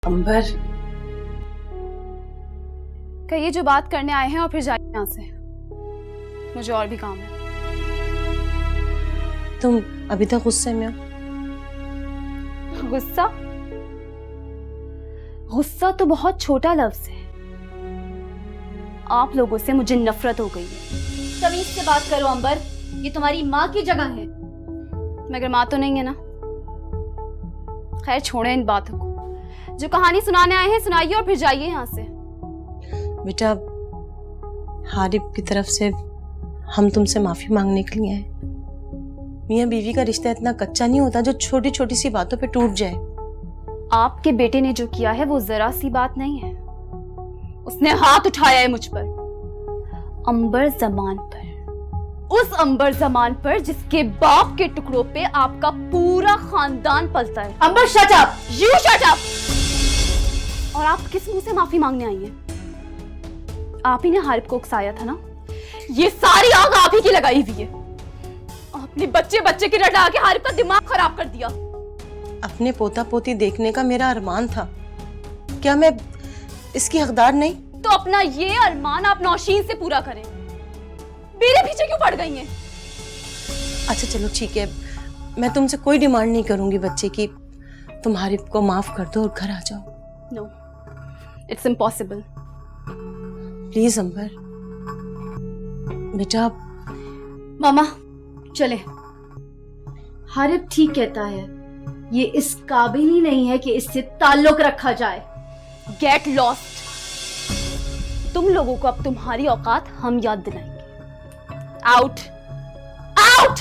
अंबर, कहिए जो बात करने आए हैं और फिर जाइए यहाँ से। मुझे और भी काम है। तुम अभी तक गुस्से में हो? गुस्सा? गुस्सा तो बहुत छोटा लफ्ज है। आप लोगों से मुझे नफरत हो गई है। तमीज से बात करो अंबर, ये तुम्हारी माँ की जगह है। मगर माँ तो नहीं है ना। खैर छोड़े इन बातों को। जो कहानी सुनाने आए हैं सुनाइए और फिर जाइए यहाँ से। बेटा, हारिब की तरफ से हम तुमसे माफी मांगने के लिए आए। मियाँ बीवी का रिश्ता इतना कच्चा नहीं होता जो छोटी छोटी सी बातों पे टूट जाए। आपके बेटे ने जो किया है वो जरा सी बात नहीं है। उसने हाथ उठाया है मुझ पर, अंबर जमान पर, उस अंबर जमान पर जिसके बाप के टुकड़ों पे आपका पूरा खानदान पलता है। Amber shut up! You shut up! और आप किस मुंह से माफी मांगने आई हैं? आप ही ने हारिब को उकसाया था ना? ये सारी आग आप ही की लगाई हुई है। आपने बच्चे बच्चे की रटा के हारिब का दिमाग खराब कर दिया। अपने पोता पोती देखने का मेरा अरमान था। क्या मैं इसकी हकदार नहीं? तो अपना ये अरमान आप नौशीन से पूरा करें। मेरे पीछे क्यों पड़ गई हैं? अच्छा चलो ठीक है, मैं तुमसे कोई डिमांड नहीं करूंगी बच्चे की। तुम हारिब को माफ कर दो और घर आ जाओ। No, it's impossible. प्लीज अंबर, बेटा। मामा चले। हारिब ठीक कहता है, ये इस काबिल ही नहीं है कि इससे ताल्लुक रखा जाए। Get lost. तुम लोगों को अब तुम्हारी औकात हम याद दिलाएंगे। Out! Out!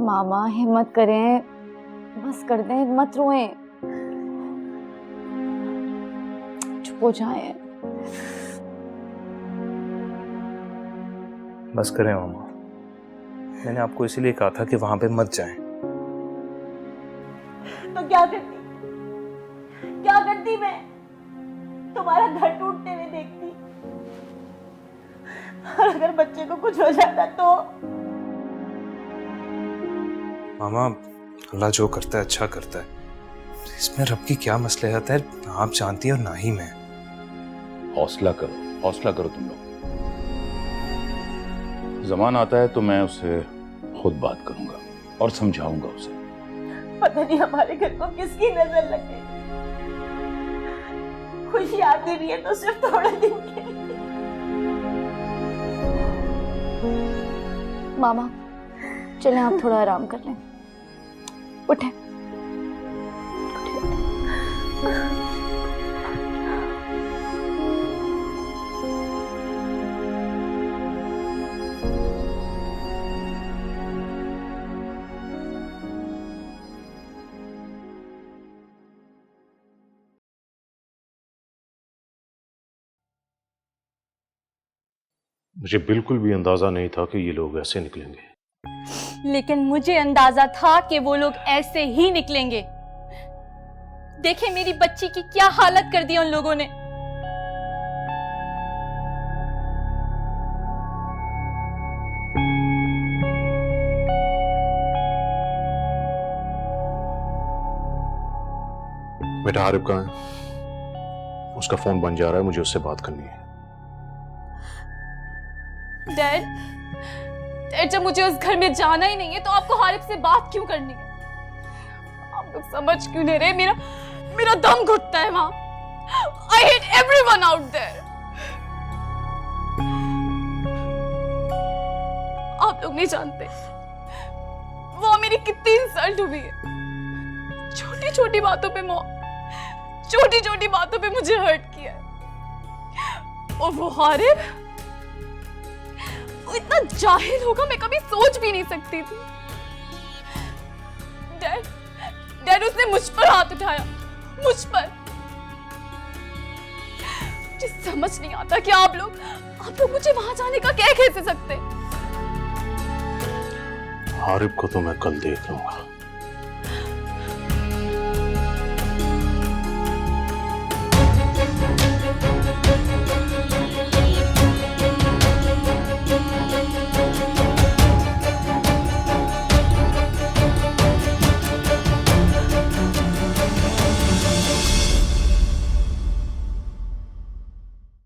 मामा हिम्मत करें, बस कर दें, मत रोएं, चुप हो जाएं। बस करें मामा, मैंने आपको इसीलिए कहा था कि वहां पे मत जाएं। तो क्या करती मैं? तुम्हारा घर टूटते हुए देखती, और अगर बच्चे को कुछ हो जाता तो? मामा, अल्लाह जो करता है अच्छा करता है। इसमें रब की क्या मसलहत है, ना आप जानती हैं और ना ही मैं। हौसला करो तुम लोग। जमान आता है तो मैं उससे खुद बात करूंगा और समझाऊंगा उसे। पता नहीं हमारे घर को किसकी नजर लग गई। खुशी आती भी है तो सिर्फ थोड़े दिन के लिए। मामा चलें, आप थोड़ा आराम कर लें। उठे। मुझे बिल्कुल भी अंदाजा नहीं था कि ये लोग ऐसे निकलेंगे। लेकिन मुझे अंदाजा था कि वो लोग ऐसे ही निकलेंगे। देखे मेरी बच्ची की क्या हालत कर दी उन लोगों ने। बेटा हारिब कहाँ है? उसका फोन बंद जा रहा है, मुझे उससे बात करनी है। डैड, जब मुझे उस घर में जाना ही नहीं है तो आपको हारिब से बात क्यों करनी है? आप लोग समझ क्यों नहीं रहे? मेरा दम घुटता है वहां। I hate everyone out there. आप लोग नहीं जानते वो मेरी कितनी इंसल्ट हुई है। छोटी छोटी बातों पे मुझे हर्ट किया है। और वो हारिब, वो इतना जाहिल होगा मैं कभी सोच भी नहीं सकती थी। डैड उसने मुझ पर हाथ उठाया, मुझ पर। मुझे समझ नहीं आता कि आप लोग मुझे वहां जाने का क्या कह सकते। हारिब को तो मैं कल देख लूंगा।